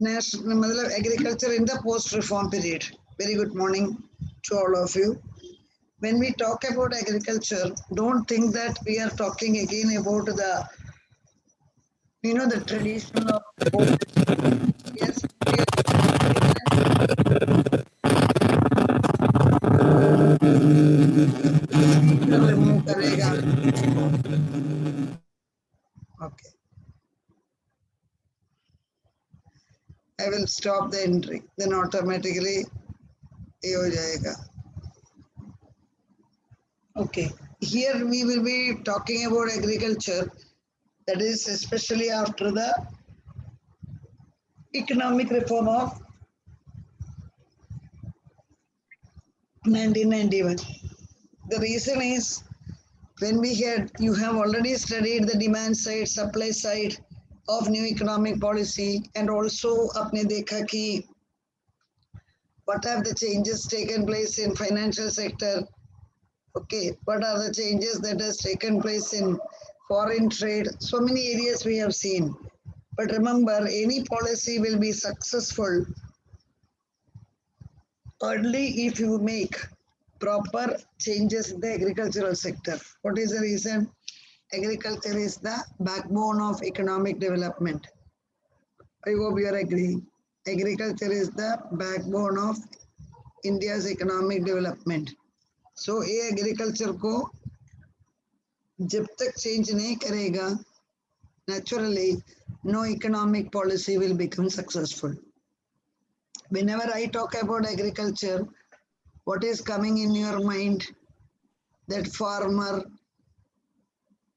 national agriculture in the post-reform period. Very good morning to all of you. When we talk about agriculture, don't think that we are talking again about the tradition of old. Yes, we are remove करेगा. Okay. I will stop the entry. Then automatically ये हो जाएगा. Okay. Here we will be talking about agriculture. That is especially after the economic reform of 1991. The reason is when you have already studied the demand side, supply side of new economic policy, and also आपने देखा कि what have the changes taken place in financial sector. Okay, what are the changes that has taken place in foreign trade? So many areas we have seen. But remember, any policy will be successful only if you make proper changes in the agricultural sector. What is the reason? Agriculture is the backbone of economic development. I hope you are agreeing. Agriculture is the backbone of India's economic development. So, ये agriculture को जब तक change नहीं करेगा, naturally, no economic policy will become successful. Whenever I talk about agriculture, what is coming in your mind? That farmer,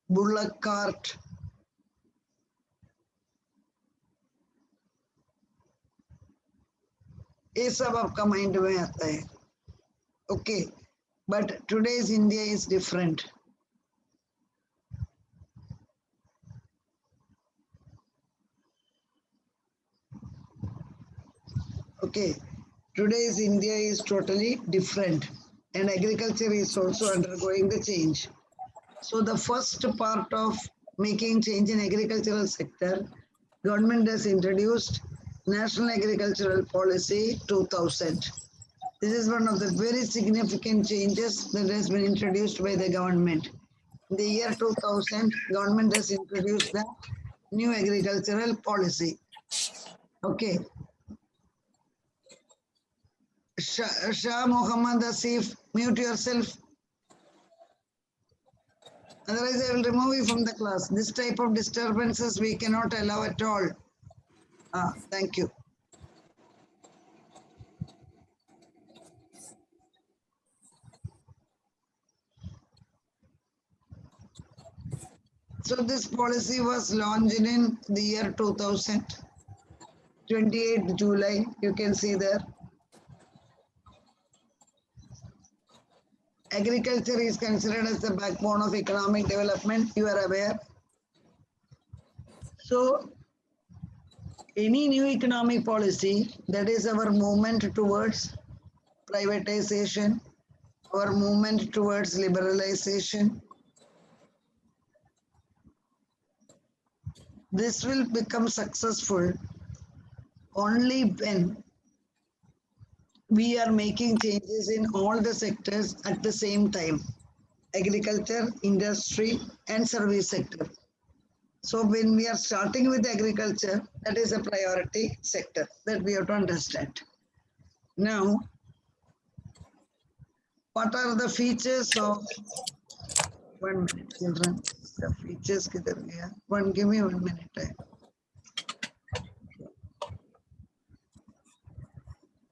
bullock cart, ये सब आपका mind में आता है. Okay, but today's India is different. Okay, today's India is totally different, and agriculture is also undergoing the change. So the first part of making change in agricultural sector, government has introduced National Agricultural Policy 2000. This is one of the very significant changes that has been introduced by the government. In the year 2000, government has introduced the new agricultural policy. Okay. Shah Muhammad Asif, mute yourself. Otherwise, I will remove you from the class. This type of disturbances we cannot allow at all. Thank you. So this policy was launched in the year 2000, 28th July, you can see there. Agriculture is considered as the backbone of economic development, you are aware. So, any new economic policy, that is our movement towards privatization, our movement towards liberalization, this will become successful only when we are making changes in all the sectors at the same time, agriculture, industry, and service sector. So when we are starting with agriculture, that is a priority sector that we have to understand. Now, what are the features of, 1 minute children, the features, give me 1 minute time.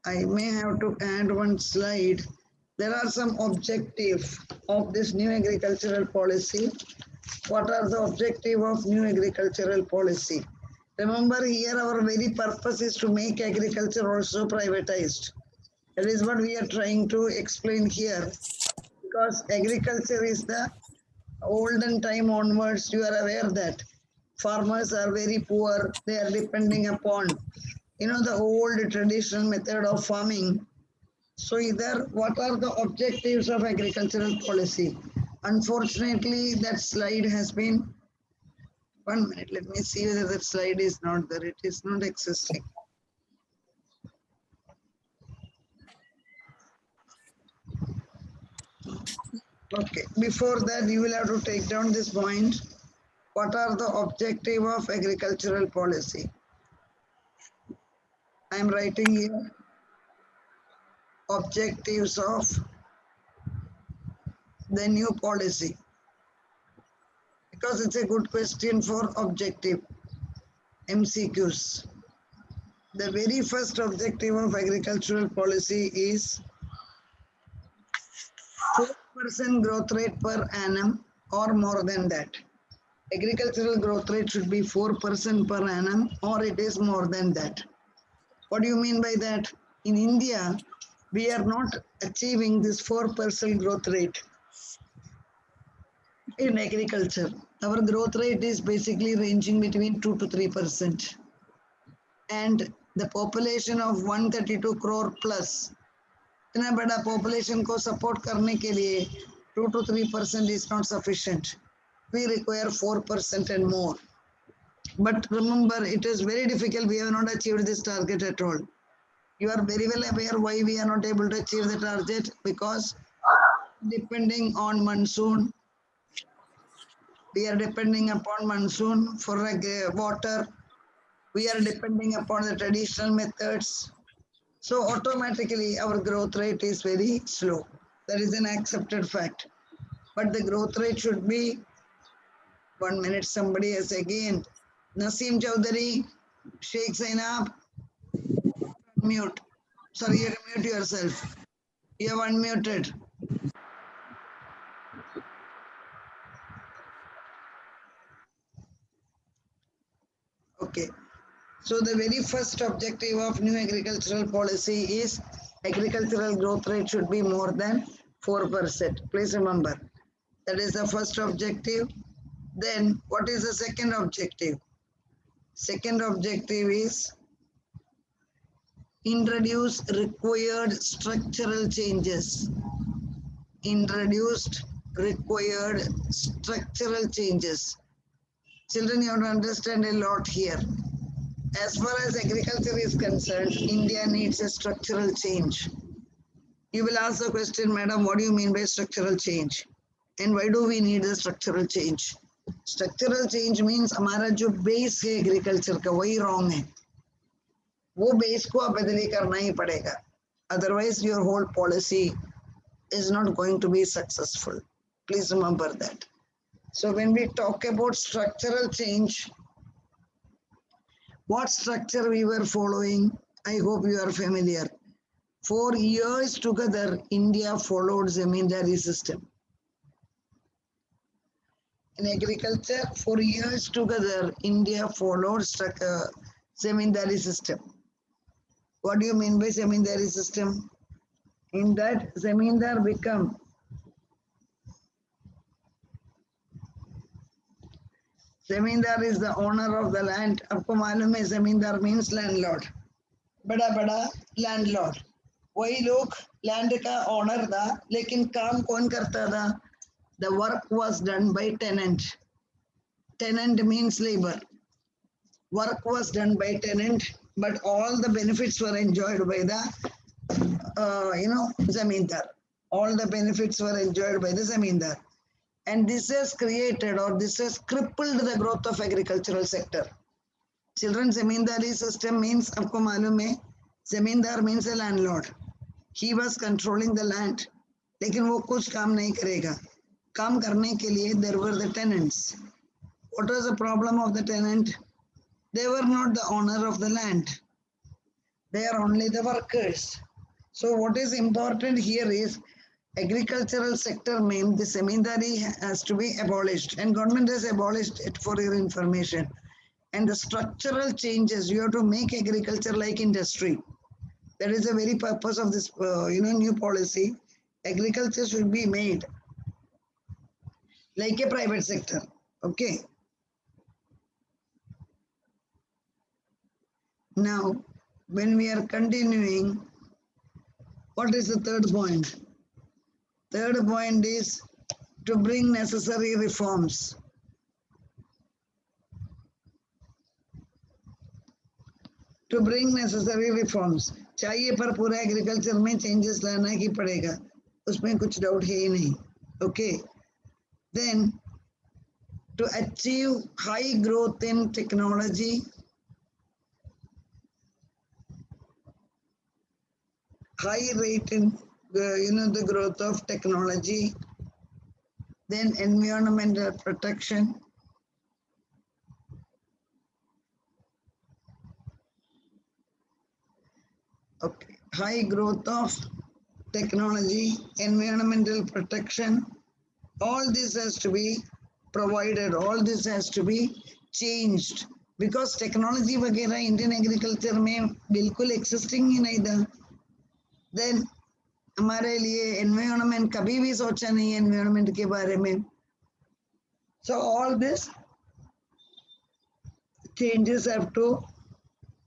I may have to add one slide. There are some objectives of this new agricultural policy. What are the objectives of new agricultural policy? Remember here our very purpose is to make agriculture also privatized. That is what we are trying to explain here. Because agriculture is the olden time onwards, you are aware that farmers are very poor. They are depending upon the old traditional method of farming. So either what are the objectives of agricultural policy? Unfortunately, that slide has been, 1 minute, let me see whether that slide is not there. It is not existing. Okay, before that you will have to take down this point. What are the objective of agricultural policy? I am writing here objectives of the new policy because it's a good question for objective MCQs. The very first objective of agricultural policy is 4% growth rate per annum or more than that. Agricultural growth rate should be 4% per annum or it is more than that. What do you mean by that? In India, we are not achieving this 4% growth rate in agriculture. Our growth rate is basically ranging between 2 to 3%. And the population of 132 crore plus, इतना बड़ा population को support करने के लिए 2 to 3% is not sufficient. We require 4% and more. But remember, it is very difficult. We have not achieved this target at all. You are very well aware why we are not able to achieve the target, because depending on monsoon, we are depending upon monsoon for water. We are depending upon the traditional methods. So automatically our growth rate is very slow. That is an accepted fact. But the growth rate should be, 1 minute, somebody has again. Naseem Chowdhury, Sheikh Zainab, mute. Sorry, you have to mute yourself. You have unmuted. Okay. So the very first objective of new agricultural policy is agricultural growth rate should be more than 4%. Please remember. That is the first objective. Then what is the second objective? Second objective is introduce required structural changes. Introduced required structural changes. Children, you have to understand a lot here. As far as agriculture is concerned, India needs a structural change. You will ask the question, madam, what do you mean by structural change? And why do we need a structural change? Structural change means हमारा जो base है agriculture का वही wrong है. वो base को बदली करना ही पड़ेगा. Otherwise, your whole policy is not going to be successful. Please remember that. So when we talk about structural change, what structure we were following, I hope you are familiar. For years together, India followed Zamindari system. In agriculture, for years together, India followed Zamindari system. What do you mean by Zamindari system? In that, Zamindar become Zamindar is the owner of the land. आपको मालूम है Zamindar means landlord. बड़ा बड़ा landlord. वही लोग land का owner था, लेकिन काम कौन करता था? The work was done by tenant. Tenant means labor. Work was done by tenant, but all the benefits were enjoyed by the, Zamindar. All the benefits were enjoyed by the Zamindar. And this has created, or this has crippled the growth of agricultural sector. Children, Zamindari system means, आपको मालूम है, Zamindar means a landlord. He was controlling the land, लेकिन वो कुछ काम नहीं करेगा. काम करने के लिए there were the tenants. What was the problem of the tenant? They were not the owner of the land. They are only the workers. So what is important here is agricultural sector means the Zamindari has to be abolished, and government has abolished it for your information. And the structural changes, you have to make agriculture like industry. That is the very purpose of this new policy. Agriculture should be made like a private sector. Okay. Now, when we are continuing, what is the third point? Third point is to bring necessary reforms. To bring necessary reforms. चाहिए पर पूरा agriculture में changes लाना ही पड़ेगा. उसमें कुछ doubt है ही नहीं. Okay, then to achieve high growth in technology, high rate in the growth of technology, then environmental protection, okay, high growth of technology, environmental protection, all this has to be provided, all this has to be changed, because technology वगैरह Indian agriculture में बिल्कुल existing ही नहीं था. Then हमारे लिए environment कभी भी सोचा नहीं environment के बारे में. So all this changes have to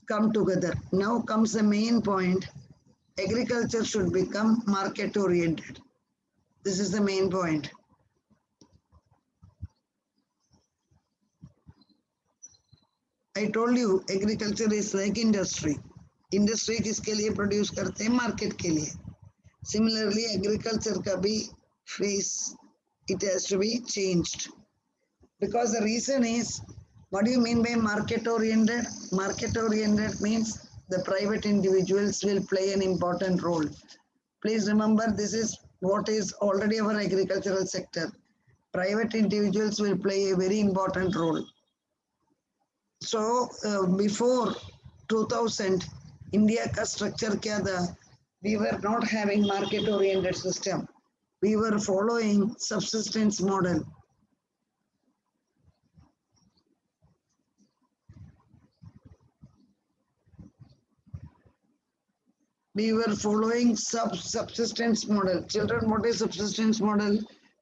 come together. Now comes the main point. Agriculture should become market oriented. This is the main point. I told you agriculture is like industry. Industry किसके लिए produce करते हैं? Market के लिए. Similarly, agriculture का भी phrase, it has to be changed. Because the reason is, what do you mean by market oriented? Market oriented means the private individuals will play an important role. Please remember, this is what is already our agricultural sector. Private individuals will play a very important role. So before 2000, India का structure क्या था? We were not having market oriented system. We were following subsistence model. We were following subsistence model. Children, what is subsistence model?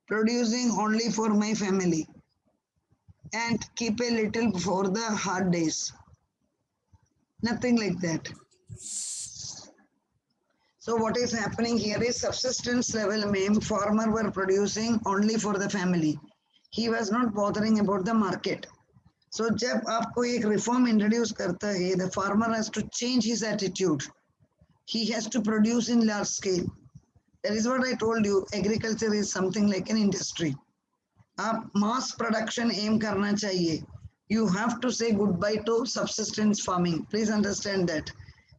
Producing only for my family and keep a little for the hard days. Nothing like that. So what is happening here is subsistence level mein farmer were producing only for the family. He was not bothering about the market. So जब आपको एक reform introduce करता है, the farmer has to change his attitude. He has to produce in large scale. That is what I told you. Agriculture is something like an industry. आप mass production aim करना चाहिए. You have to say goodbye to subsistence farming. Please understand that.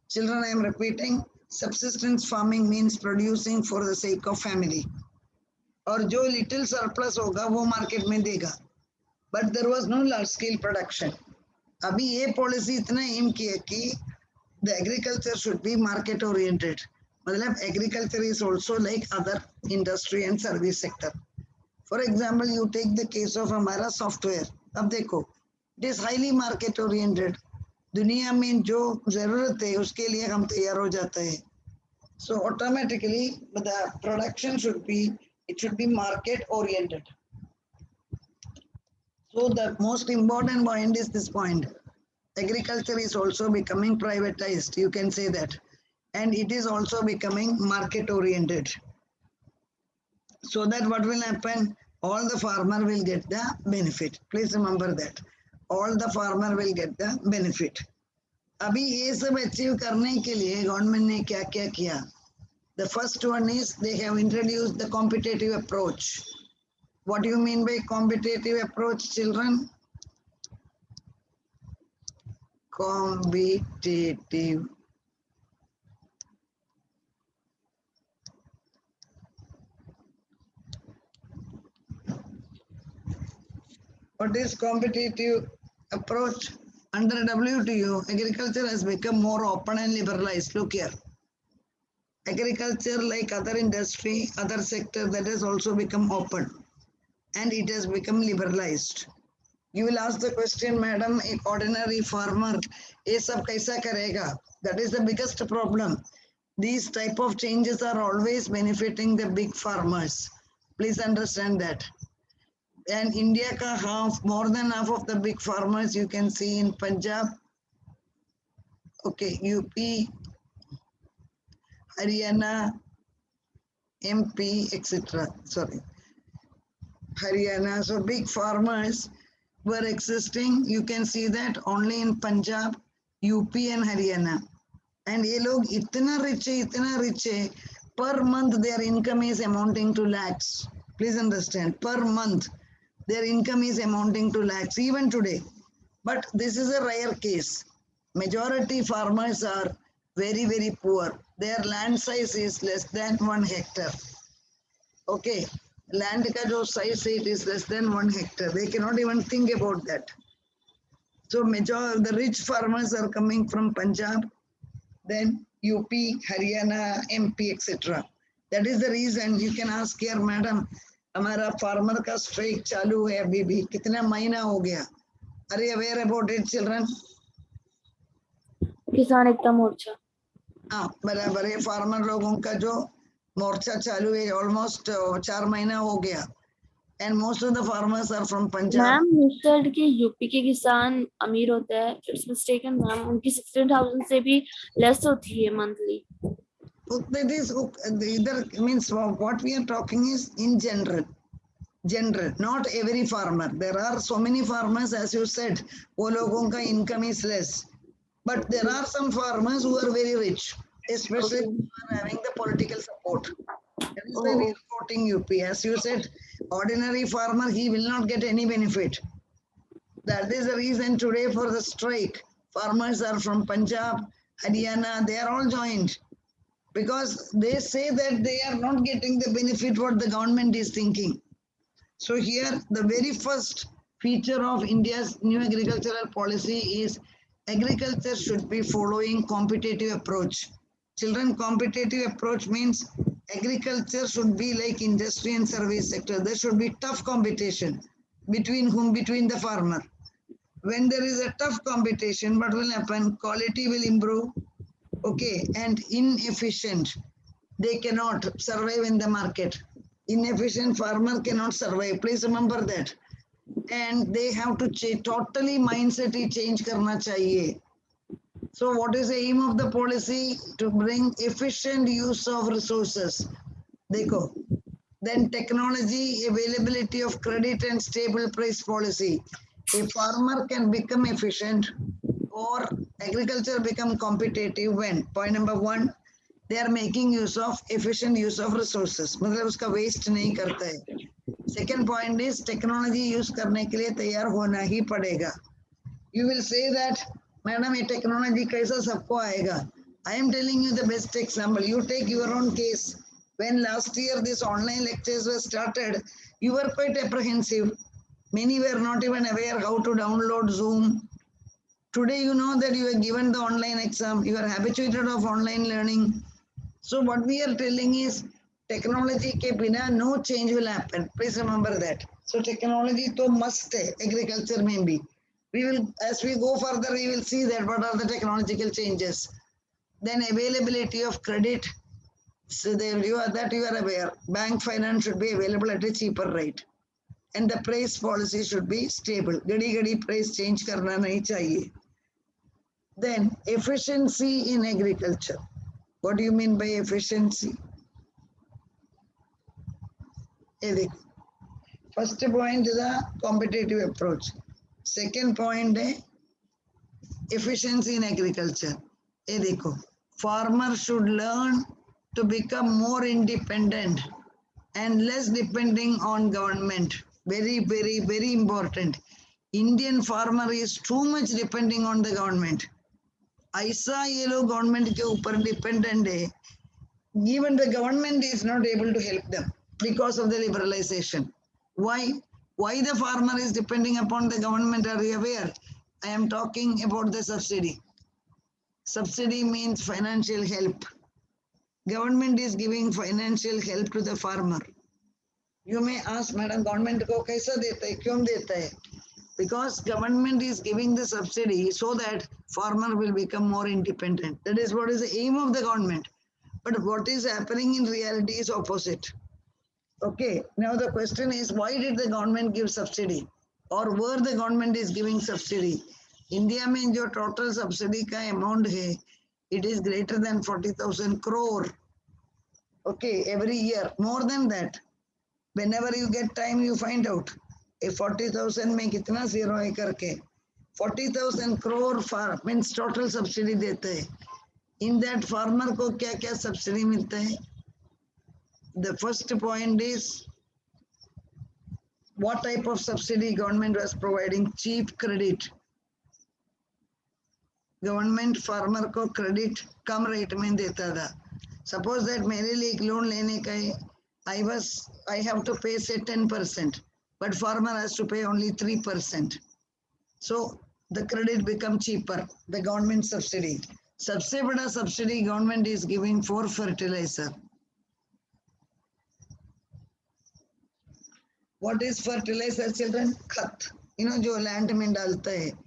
Children, I am repeating, subsistence farming means producing for the sake of family. और जो little surplus होगा वो market में देगा. But there was no large scale production. अभी ये policy इतना aim किया कि the agriculture should be market oriented. मतलब agriculture is also like other industry and service sector. For example, you take the case of हमारा software. अब देखो, it is highly market oriented. दुनिया में जो जरूरत है उसके लिए हम तैयार हो जाते हैं. So automatically the production should be market oriented. So the most important point is this point. Agriculture is also becoming privatized, you can say that, and it is also becoming market oriented. So that what will happen? All the farmer will get the benefit. Please remember that. All the farmer will get the benefit. अभी ये सब achieve करने के लिए government ने क्या क्या किया? The first one is they have introduced the competitive approach. What do you mean by competitive approach, children? Competitive. What is competitive approach? Under WTO, agriculture has become more open and liberalized. Look here. Agriculture, like other industry, other sector, that has also become open and it has become liberalized. You will ask the question, madam, an ordinary farmer, ये सब कैसा करेगा? That is the biggest problem. These type of changes are always benefiting the big farmers. Please understand that. And India ka more than half of the big farmers you can see in Punjab, okay, UP, Haryana, MP, etc. Sorry, Haryana. So big farmers were existing. You can see that only in Punjab, UP and Haryana. And ये लोग इतना rich है, per month their income is amounting to lakhs. Please understand, per month their income is amounting to lakhs even today. But this is a rare case. Majority farmers are very, very poor. Their land size is less than 1 hectare. Okay, land ka jo size it is less than 1 hectare. They cannot even think about that. So the rich farmers are coming from Punjab, then UP, Haryana, MP, etc. That is the reason you can ask here, madam, हमारा farmer का strike चालू है अभी भी, कितना महीना हो गया? Are you aware about it, children? किसान एकता मोर्चा. हाँ, बराबर है. फार्मर लोगों का जो मोर्चा चालू है ऑलमोस्ट 4 महीना हो गया. And most of the farmers are from Punjab. Ma'am you said कि यूपी के किसान अमीर होते हैं. It's mistaken ma'am. उनकी 16,000 से भी less होती है monthly. That is either means what we are talking is in general. General, not every farmer. There are so many farmers, as you said, वो लोगों का income is less. But there are some farmers who are very rich, especially who are having the political support. That is why we are quoting UP. As you said, ordinary farmer, he will not get any benefit. That is the reason today for the strike. Farmers are from Punjab, Haryana, they are all joined. Because they say that they are not getting the benefit what the government is thinking. So here, the very first feature of India's new agricultural policy is agriculture should be following competitive approach. Children, competitive approach means agriculture should be like industry and service sector. There should be tough competition. Between whom? Between the farmer. When there is a tough competition, what will happen? Quality will improve. Okay, and inefficient, they cannot survive in the market. Inefficient farmer cannot survive. Please remember that. And they have to totally mindset change karna chahiye. So what is the aim of the policy? To bring efficient use of resources. Dekho. Then technology, availability of credit and stable price policy. A farmer can become efficient or agriculture become competitive when? Point number 1, they are making use of efficient use of resources. मतलब उसका waste नहीं करता है. Second point is technology use करने के लिए तैयार होना ही पड़ेगा. You will say that, madam, ये technology कैसा सबको आएगा? I am telling you the best example. You take your own case. When last year this online lectures were started, you were quite apprehensive. Many were not even aware how to download Zoom. Today you know that you are given the online exam, you are habituated of online learning. So what we are telling is technology ke bina no change will happen. Please remember that. So technology to must hai, agriculture mein bhi. We will, as we go further, we will see that what are the technological changes. Then availability of credit. So there you are, that you are aware. Bank finance should be available at a cheaper rate. And the price policy should be stable. Gadi price change karna nahi chahiye. Then efficiency in agriculture. What do you mean by efficiency? First point is the competitive approach. Second point is efficiency in agriculture. Farmers should learn to become more independent and less depending on government. Very, very, very important. Indian farmer is too much depending on the government. ऐसा ये लोग government के ऊपर dependent है. Even the government is not able to help them because of the liberalization. Why? Why the farmer is depending upon the government? Are you aware? I am talking about the subsidy. Subsidy means financial help. Government is giving financial help to the farmer. You may ask, madam, government को कैसा देता है, क्यों देता है? Because government is giving the subsidy so that farmer will become more independent. That is what is the aim of the government. But what is happening in reality is opposite. Okay, now the question is, why did the government give subsidy? Or where the government is giving subsidy? India में जो total subsidy का amount है, it is greater than 40,000 crore. Okay, every year, more than that. Whenever you get time, you find out. 40,000 में कितना zero है करके 40,000 crore farm means total subsidy देते हैं. In that farmer को क्या क्या subsidy मिलता है? the first point is what type of subsidy government was providing? Cheap credit. Government farmer को क्रेडिट कम रेट में देता था. सपोज दैट मेरे लिए एक लोन लेने का है, I have to pay say 10%, but farmer has to pay only 3%. So the credit become cheaper. The government subsidy. सबसे बड़ा subsidy government is giving for fertilizer. What is fertilizer, children? खत. जो land में डालता है.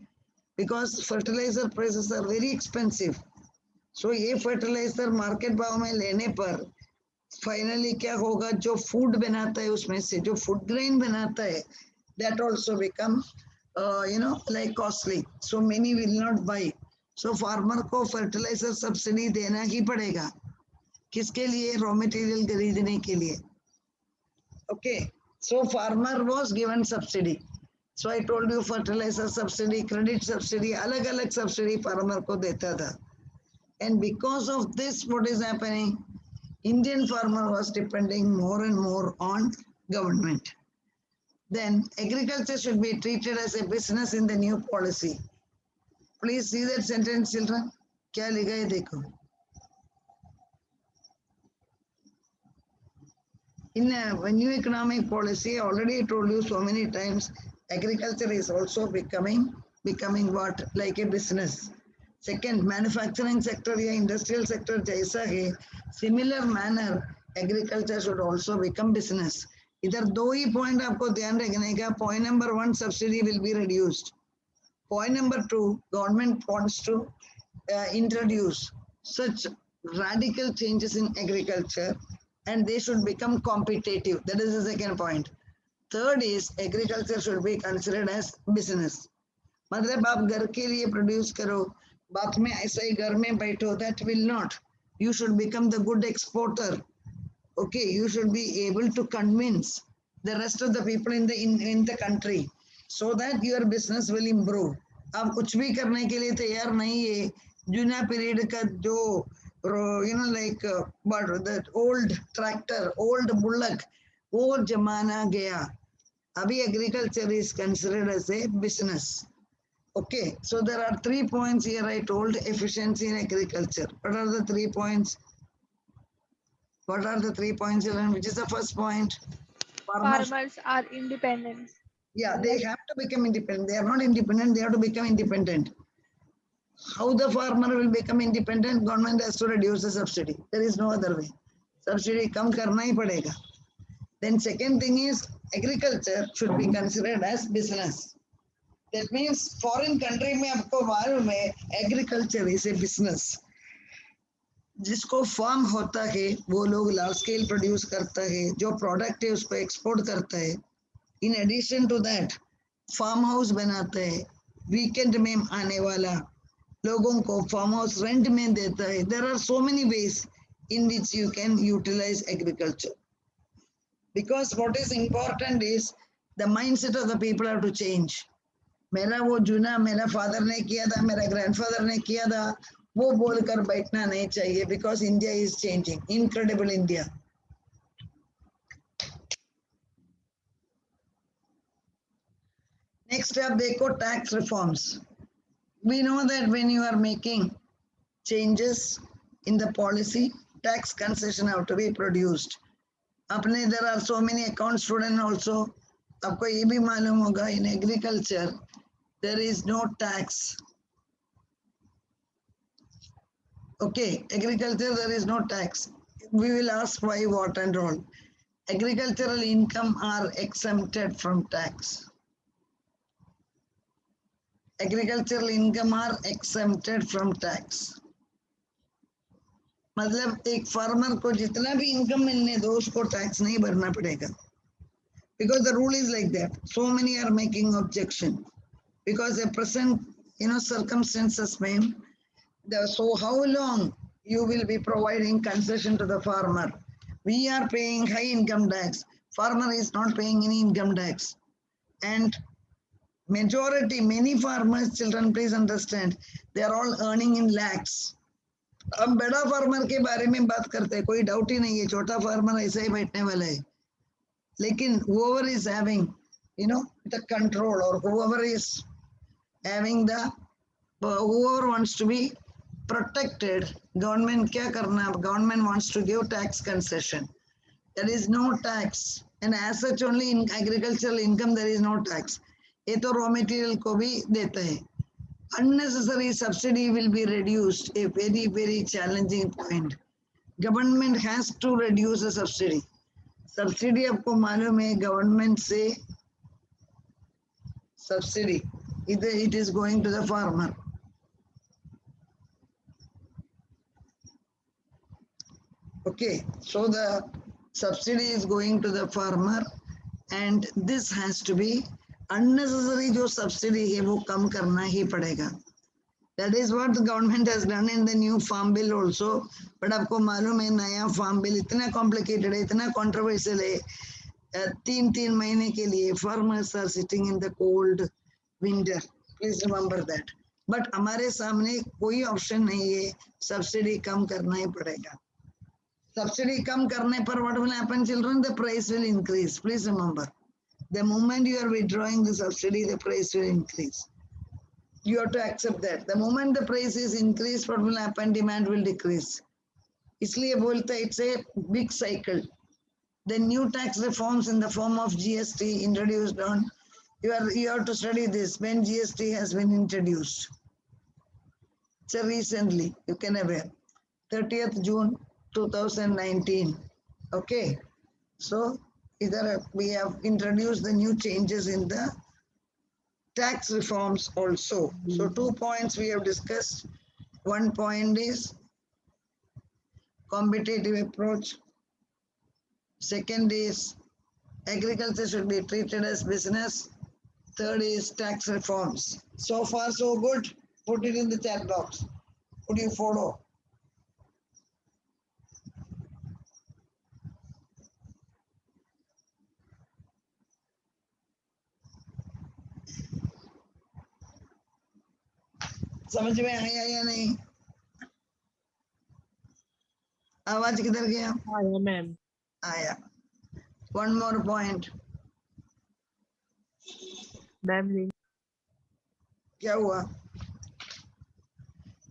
Because fertilizer prices are very expensive. So ये fertilizer market भाव में लेने पर finally क्या होगा? जो food बनाता है उसमें से जो food grain बनाता है, that also become like costly. So many will not buy. So farmer को fertilizer subsidy देना ही पड़ेगा. किसके लिए? Raw material खरीदने के लिए. Okay. So farmer was given subsidy. So I told you fertilizer subsidy, credit subsidy, अलग-अलग subsidy farmer को देता था. And because of this, what is happening? Indian farmer was depending more and more on government. Then agriculture should be treated as a business in the new policy. Please see that sentence, children. क्या लिखा है देखो. In a new economic policy, already told you so many times, agriculture is also becoming what? Like a business. Second, manufacturing sector या industrial sector जैसा है, similar manner, agriculture should also become business. इधर दो ही point आपको ध्यान रखने का. Point number 1, subsidy will be reduced. Point number 2, government wants to introduce such radical changes in agriculture and they should become competitive. That is the second point. Third is agriculture should be considered as business. मतलब आप घर के लिए produce करो, बाद में ऐसा ही घर में बैठो, that will not. You should become the good exporter. Okay, you should be able to convince the rest of the people in the country so that your business will improve. आप कुछ भी करने के लिए तैयार नहीं है. जूना पीरियड का जो like the old tractor, old bullock, वो जमाना गया. Abhi agriculture is considered as a business. Okay, so there are 3 points here I told. Efficiency in agriculture. What are the 3 points? What are the 3 points, which is the first point? Farmers are independent. Yeah, they have to become independent. They are not independent, they have to become independent. How the farmer will become independent? Government has to reduce the subsidy. There is no other way. Subsidy kam karna hi padega. Then second thing is agriculture should be considered as business. That means foreign country में आपको मालूम है agriculture is a business. जिसको farm होता है वो लोग large scale produce करता है, जो product है उसको export करता है. In addition to that, farm house बनाता है, weekend में आने वाला लोगों को farm house rent में देता है. There are so many ways in which you can utilize agriculture. Because what is important is the mindset of the people have to change. मेरा वो जूना मेरा फादर ने किया था, मेरा ग्रैंडफादर ने किया था, वो बोलकर बैठना नहीं चाहिए. Because India is changing. Incredible India. Next up, देखो tax reforms. We know that when you are making changes in the policy, tax concession have to be produced. अपने there are so many account students also. आपको ये भी मालूम होगा in agriculture there is no tax. Okay, agriculture there is no tax. We will ask why, what and all. Agricultural income are exempted from tax. Agricultural income are exempted from tax. मतलब एक farmer को जितना भी income मिलने दो उसको tax नहीं भरना पड़ेगा. Because the rule is like that. So many are making objection. Because the present circumstances mean, so how long you will be providing concession to the farmer? We are paying high income tax. Farmer is not paying any income tax. And majority, many farmers, children, please understand, they are all earning in lakhs. अब बड़ा farmer के बारे में बात करते हैं, कोई doubt ही नहीं है, छोटा फार्मर ऐसा ही बैठने वाला है, लेकिन whoever is having the control, or whoever is having the whoever wants to be protected, government क्या करना, government wants to give tax concession. There is no tax, and as such only in agricultural income there is no tax. ये तो raw material को भी देता है. Unnecessary subsidy will be reduced, a very very challenging point. Government has to reduce the subsidy. Subsidy आपको मालूम है, government से subsidy either it is going to the farmer. Okay, so the subsidy is going to the farmer, and this has to be unnecessary. जो subsidy है वो कम करना ही पड़ेगा. That is what the government has done in the new farm bill also. But आपको मालूम है नया farm bill इतना complicated है, इतना controversial है. 3 महीने के लिए farmers are sitting in the cold winter. Please remember that. But हमारे सामने कोई option नहीं है, subsidy कम करना ही पड़ेगा. Subsidy कम करने पर what will happen, children? The price will increase. Please remember, the moment you are withdrawing the subsidy, the price will increase. You have to accept that. The moment the price is increased, what will happen? Demand will decrease. इसलिए बोलते हैं, it's a big cycle. The new tax reforms in the form of GST introduced on, you have to study this when GST has been introduced. So recently, you can aware, 30th June 2019. Okay, so either we have introduced the new changes in the tax reforms also. So 2 points we have discussed. 1 point is competitive approach. Second is agriculture should be treated as business. Third is tax reforms. So far so good. Put it in the chat box. Would you follow? समझ में आया या नहीं? आवाज किधर गया? आया ma'am. आया. One more point. मैम नहीं. क्या हुआ?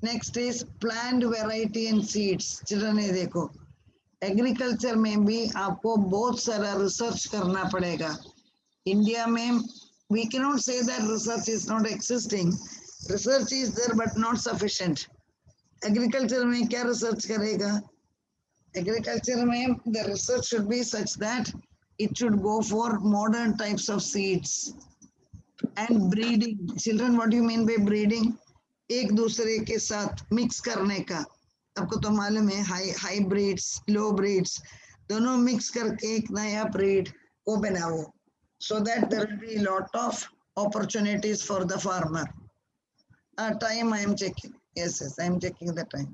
Next is plant variety and seeds. Children ये देखो, एग्रीकल्चर में भी आपको बहुत सारा रिसर्च करना पड़ेगा. इंडिया में we cannot say that research is not existing. Research is there but not sufficient. Agriculture में क्या research करेगा? Agriculture में the research should be such that it should go for modern types of seeds and breeding. Children, what do you mean by breeding? एक दूसरे के साथ mix करने का. आपको तो मालूम है high breeds, low breeds, दोनों mix करके एक नया breed को बनाओ. So that there will be a lot of opportunities for the farmer. Time I am checking. Yes, I am checking the time.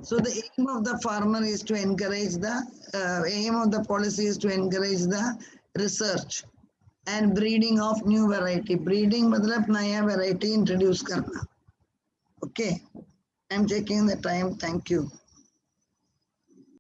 So the aim of the farmer is to encourage aim of the policy is to encourage the research and breeding of new variety. Breeding मतलब नया variety introduce करना. Okay, I am checking the time. Thank you.